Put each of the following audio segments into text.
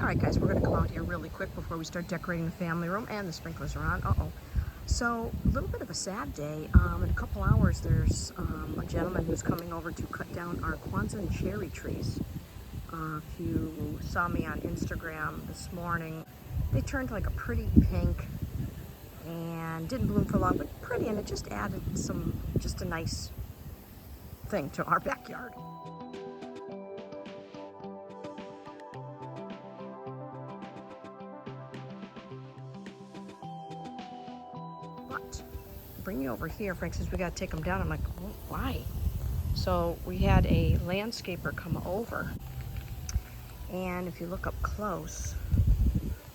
All right, guys, we're gonna come out here really quick before we start decorating the family room, and the sprinklers are on. Uh-oh. So, a little bit of a sad day. In a couple hours, there's a gentleman who's coming over to cut down our Kwanzaa and cherry trees. If you saw me on Instagram this morning, they turned like a pretty pink and didn't bloom for long, but pretty, and it just added just a nice thing to our backyard. But bring you over here, Frank says we got to take them down. I'm like, well, why? So we had a landscaper come over, and if you look up close,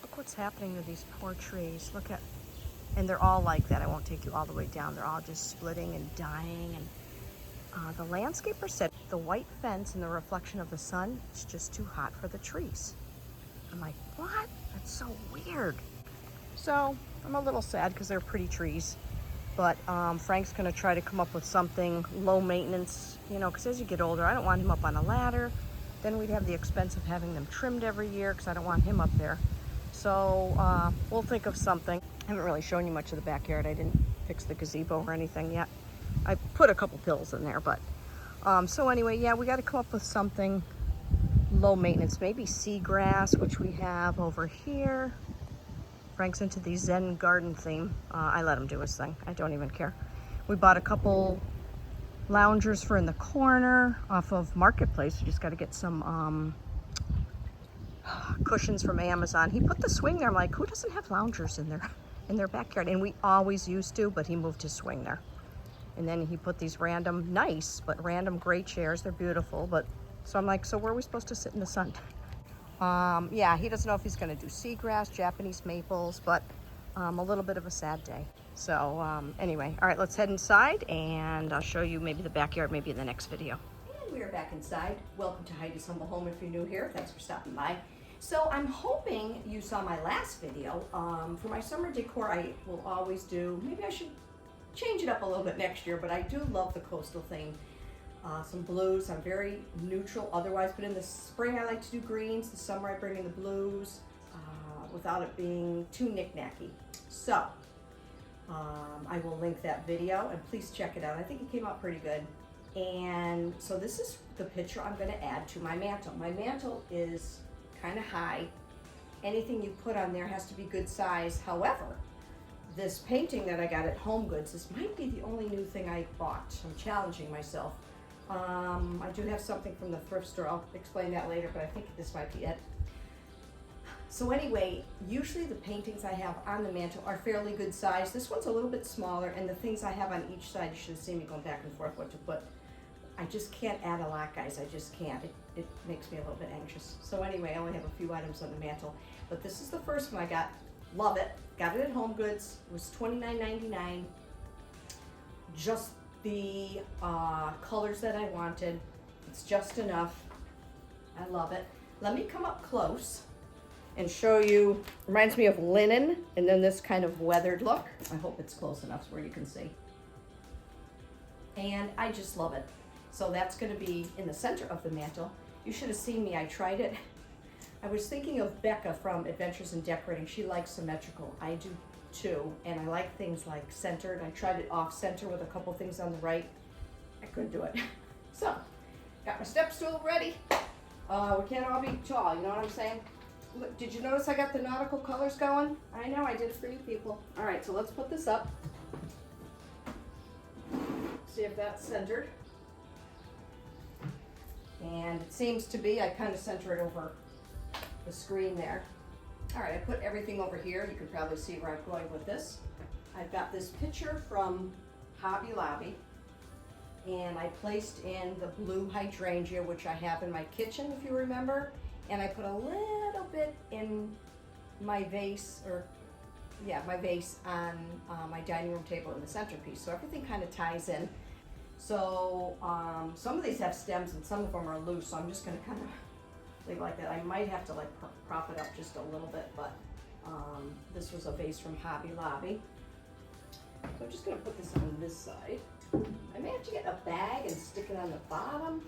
look what's happening to these poor trees. Look at, and they're all like that. I won't take you all the way down. They're all just splitting and dying. And the landscaper said the white fence and the reflection of the sun is just too hot for the trees. I'm like, what? That's so weird. So I'm a little sad because they're pretty trees. But Frank's gonna try to come up with something low maintenance, you know, because as you get older, I don't want him up on a ladder. Then we'd have the expense of having them trimmed every year because I don't want him up there. So we'll think of something. I haven't really shown you much of the backyard. I didn't fix the gazebo or anything yet. I put a couple pills in there, but so anyway, yeah, we got to come up with something low maintenance. Maybe seagrass, which we have over here. Frank's into the Zen garden theme. I let him do his thing. I don't even care. We bought a couple loungers for in the corner off of Marketplace. You just got to get some cushions from Amazon. He put the swing there. I'm like, who doesn't have loungers in their backyard? And we always used to, but he moved his swing there. And then he put these random, nice, but random gray chairs. They're beautiful, but so I'm like, so where are we supposed to sit in the sun? Yeah, he doesn't know if he's going to do seagrass, Japanese maples, but a little bit of a sad day. So anyway, all right, let's head inside and I'll show you maybe the backyard, maybe in the next video. And we are back inside. Welcome to Heidi's Humble Home if you're new here. Thanks for stopping by. So I'm hoping you saw my last video. For my summer decor, I will always do, maybe I should change it up a little bit next year, but I do love the coastal theme. Some blues. I'm very neutral otherwise, but in the spring I like to do greens. The summer I bring in the blues without it being too knick-knacky. So I will link that video and please check it out. I think it came out pretty good. And so this is the picture I'm going to add to my mantle. My mantle is kind of high. Anything you put on there has to be good size. However, this painting that I got at Home Goods, this might be the only new thing I bought. I'm challenging myself. I do have something from the thrift store. I'll explain that later, but I think this might be it. So anyway, usually the paintings I have on the mantle are fairly good size. This one's a little bit smaller, and the things I have on each side, you should have seen me going back and forth what to put. I just can't add a lot, guys. I just can't. It makes me a little bit anxious. So anyway, I only have a few items on the mantle, but this is the first one I got. Love it. Got it at Home Goods. It was $29.99. Just the colors that I wanted. It's just enough. I love it. Let me come up close and show you. Reminds me of linen, and then this kind of weathered look. I hope it's close enough where you can see. And I just love it. So that's going to be in the center of the mantle. You should have seen me. I tried it. I was thinking of Becca from Adventures in Decorating. She likes symmetrical. I do too, and I like things like centered. I tried it off center with a couple things on the right. I couldn't do it. So, got my step stool ready. We can't all be tall, you know what I'm saying? Look, did you notice I got the nautical colors going? I know, I did it for you people. All right, so let's put this up. See if that's centered. And it seems to be. I kind of center it over the screen there. All right, I put everything over here. You can probably see where I'm going with this. I've got this picture from Hobby Lobby, and I placed in the blue hydrangea, which I have in my kitchen, if you remember, and I put a little bit in my vase, my vase on my dining room table in the centerpiece, so everything kind of ties in. So some of these have stems and some of them are loose, so I'm just going to kind of leave it like that. I might have to like prop it up just a little bit, but this was a vase from Hobby Lobby. So I'm just going to put this on this side. I may have to get a bag and stick it on the bottom,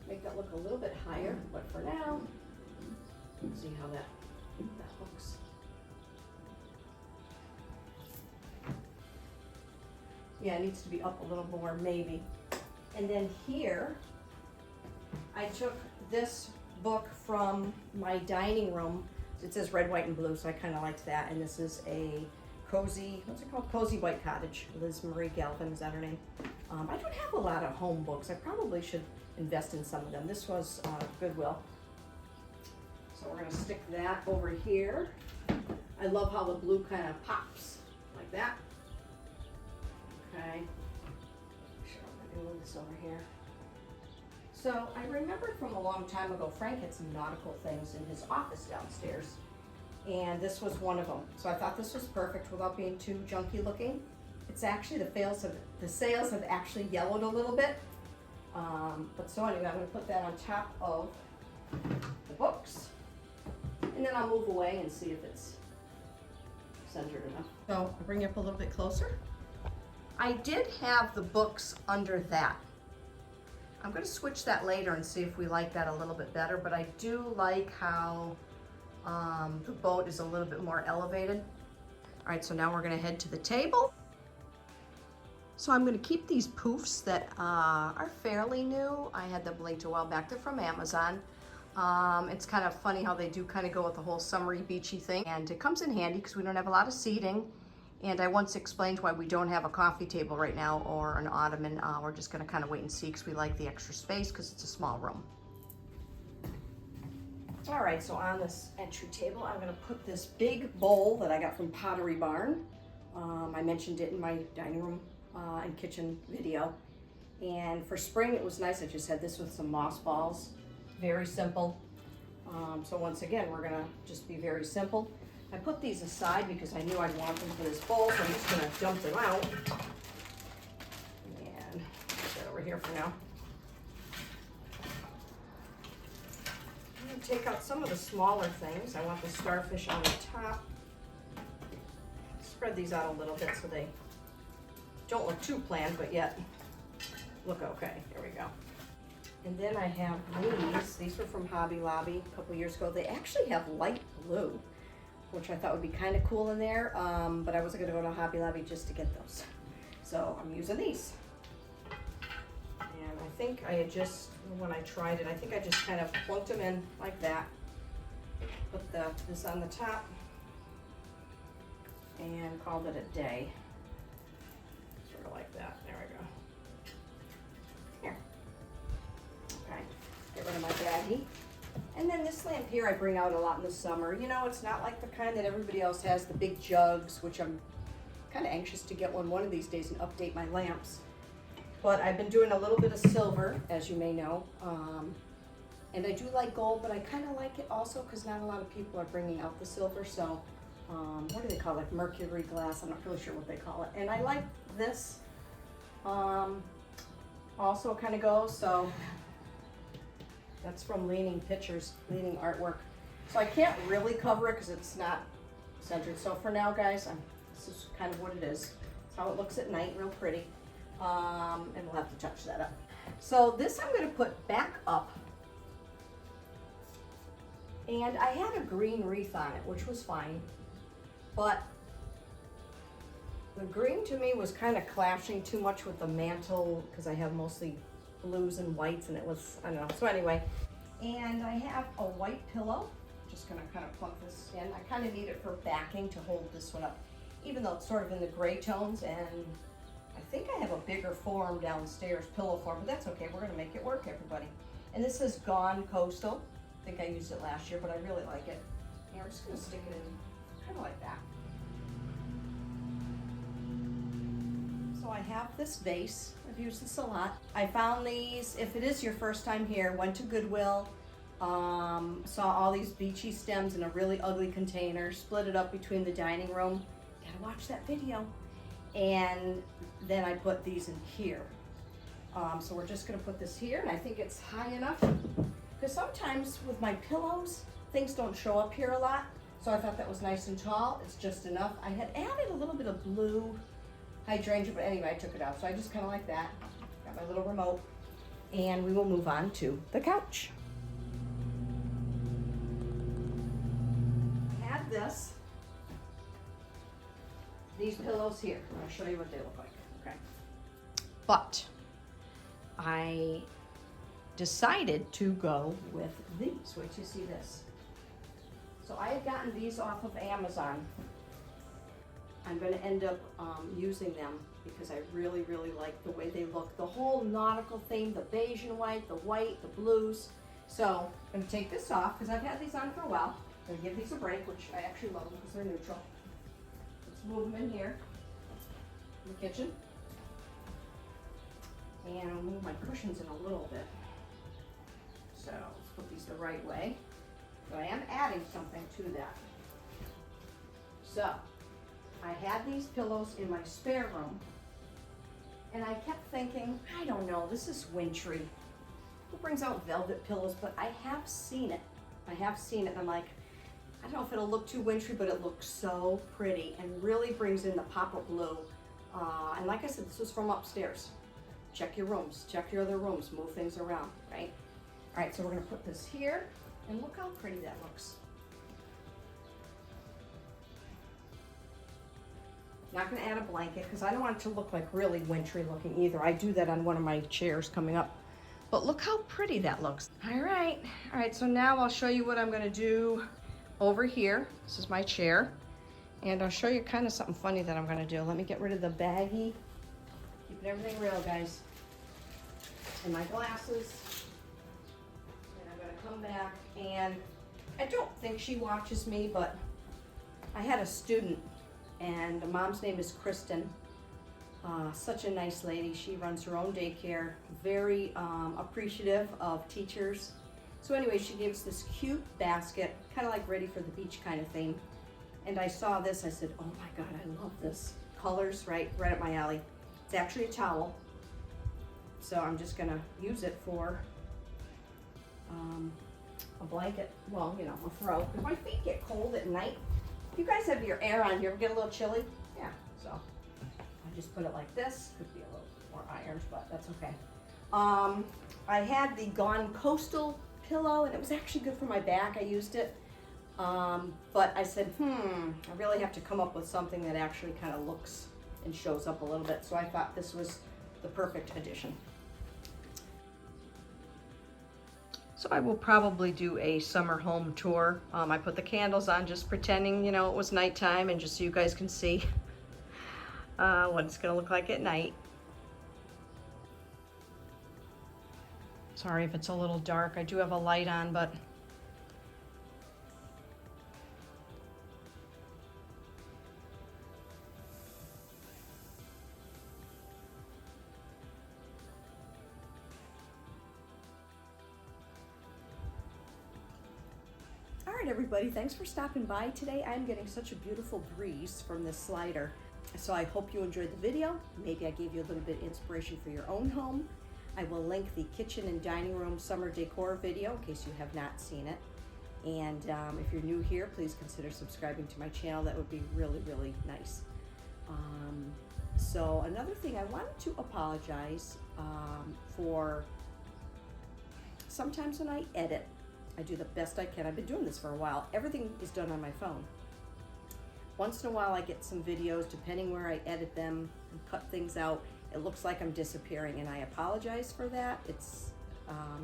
make that look a little bit higher, but for now, See how that looks. Yeah, it needs to be up a little more, maybe. And then here, I took this book from my dining room. It says red, white, and blue, so I kind of liked that. And this is a cozy, what's it called? Cozy White Cottage. Liz Marie Galvin, is that her name? I don't have a lot of home books. I probably should invest in some of them. This was Goodwill. So we're gonna stick that over here. I love how the blue kind of pops like that. Okay. Sure, I'm gonna move this over here. So I remember from a long time ago, Frank had some nautical things in his office downstairs, and this was one of them. So I thought this was perfect without being too junky looking. It's actually, the sails have actually yellowed a little bit. But so anyway, I'm gonna put that on top of the books, and then I'll move away and see if it's centered enough. So I'll bring it up a little bit closer. I did have the books under that. I'm going to switch that later and see if we like that a little bit better, but I do like how the boat is a little bit more elevated. All right, so now we're going to head to the table. So I'm going to keep these poofs that are fairly new. I had them linked a while back. They're from Amazon. It's kind of funny how they do kind of go with the whole summery beachy thing, and it comes in handy because we don't have a lot of seating. And I once explained why we don't have a coffee table right now or an ottoman. We're just gonna kind of wait and see because we like the extra space because it's a small room. All right, so on this entry table, I'm gonna put this big bowl that I got from Pottery Barn. I mentioned it in my dining room and kitchen video. And for spring, it was nice. I just had this with some moss balls. Very simple. So once again, we're gonna just be very simple. I put these aside because I knew I'd want them for this bowl, so I'm just gonna dump them out. And put that over here for now. I'm gonna take out some of the smaller things. I want the starfish on the top. Spread these out a little bit so they don't look too bland, but yet look okay. Here we go. And then I have these. These were from Hobby Lobby a couple years ago. They actually have light blue, which I thought would be kind of cool in there, but I wasn't gonna go to Hobby Lobby just to get those. So I'm using these. And I think I had just, when I tried it, I think I just kind of plunked them in like that. Put this on the top and called it a day. Sort of like that, there we go. Here, okay, get rid of my baggie. And then this lamp here I bring out a lot in the summer. You know, it's not like the kind that everybody else has, the big jugs, which I'm kind of anxious to get one of these days and update my lamps. But I've been doing a little bit of silver, as you may know. And I do like gold, but I kind of like it also because not a lot of people are bringing out the silver. So, what do they call it? Like mercury glass, I'm not really sure what they call it. And I like this also kind of goes, so. That's from Leaning Pictures, Leaning Artwork. So I can't really cover it because it's not centered. So for now, guys, this is kind of what it is. It's how it looks at night, real pretty. And we'll have to touch that up. So this I'm gonna put back up. And I had a green wreath on it, which was fine. But the green to me was kind of clashing too much with the mantle because I have mostly blues and whites, and it was, I don't know. So anyway, and I have a white pillow. Just gonna kind of plug this in. I kind of need it for backing to hold this one up, even though it's sort of in the gray tones, and I think I have a bigger form downstairs, pillow form, but that's okay. We're gonna make it work, everybody. And this is Gone Coastal. I think I used it last year, but I really like it. And we're just gonna stick it in kind of like that. So I have this vase. I've used this a lot. I found these, if it is your first time here, went to Goodwill, saw all these beachy stems in a really ugly container, split it up between the dining room. Gotta watch that video. And then I put these in here. So we're just gonna put this here, and I think it's high enough. Because sometimes with my pillows, things don't show up here a lot. So I thought that was nice and tall. It's just enough. I had added a little bit of blue hydrangea, but anyway, I took it out. So I just kind of like that. Got my little remote. And we will move on to the couch. this. These pillows here. I'll show you what they look like, okay? But I decided to go with these. Wait till you see this. So I had gotten these off of Amazon. I'm going to end up using them because I really, really like the way they look. The whole nautical theme, the beige and white, the blues. So I'm going to take this off because I've had these on for a while. I'm going to give these a break, which I actually love them because they're neutral. Let's move them in here, in the kitchen. And I'll move my cushions in a little bit. So let's put these the right way. So I am adding something to that. So I had these pillows in my spare room, and I kept thinking, I don't know, this is wintry. Who brings out velvet pillows? But I have seen it. I have seen it, and I'm like, I don't know if it'll look too wintry, but it looks so pretty and really brings in the pop of blue. And like I said, this was from upstairs. Check your rooms, check your other rooms, move things around, right? All right, so we're gonna put this here, and look how pretty that looks. Not gonna add a blanket because I don't want it to look like really wintry looking either. I do that on one of my chairs coming up. But look how pretty that looks. All right, so now I'll show you what I'm gonna do over here. This is my chair. And I'll show you kind of something funny that I'm gonna do. Let me get rid of the baggie. Keeping everything real, guys. And my glasses. And I'm gonna come back, and I don't think she watches me, but I had a student, and the mom's name is Kristen. Such a nice lady. She runs her own daycare, very appreciative of teachers. So anyway, she gave us this cute basket, kind of like ready for the beach kind of thing. And I saw this, I said, oh my God, I love this. Colors, right up my alley. It's actually a towel. So I'm just gonna use it for a blanket, well, you know, a throw. Because my feet get cold at night. If you guys have your air on, you ever get a little chilly? Yeah, so I just put it like this. Could be a little more irons, but that's okay. I had the Gone Coastal pillow, and it was actually good for my back. I used it. But I said, I really have to come up with something that actually kind of looks and shows up a little bit. So I thought this was the perfect addition. So I will probably do a summer home tour. I put the candles on just pretending, you know, it was nighttime, and just so you guys can see what it's gonna look like at night. Sorry if it's a little dark. I do have a light on, but all right, everybody, thanks for stopping by today. I'm getting such a beautiful breeze from this slider. So I hope you enjoyed the video. Maybe I gave you a little bit of inspiration for your own home. I will link the kitchen and dining room summer decor video in case you have not seen it. And if you're new here, please consider subscribing to my channel. That would be really, really nice. So another thing, I wanted to apologize for sometimes when I edit, I do the best I can. I've been doing this for a while. Everything is done on my phone. Once in a while I get some videos, depending where I edit them and cut things out, it looks like I'm disappearing, and I apologize for that. It's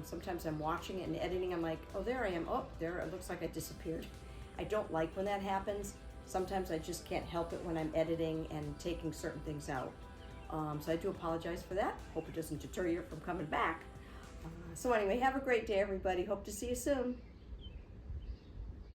sometimes I'm watching it and editing, I'm like, oh, there I am. Oh, there, it looks like I disappeared. I don't like when that happens. Sometimes I just can't help it when I'm editing and taking certain things out. So I do apologize for that. Hope it doesn't deter you from coming back. So anyway, have a great day, everybody. Hope to see you soon.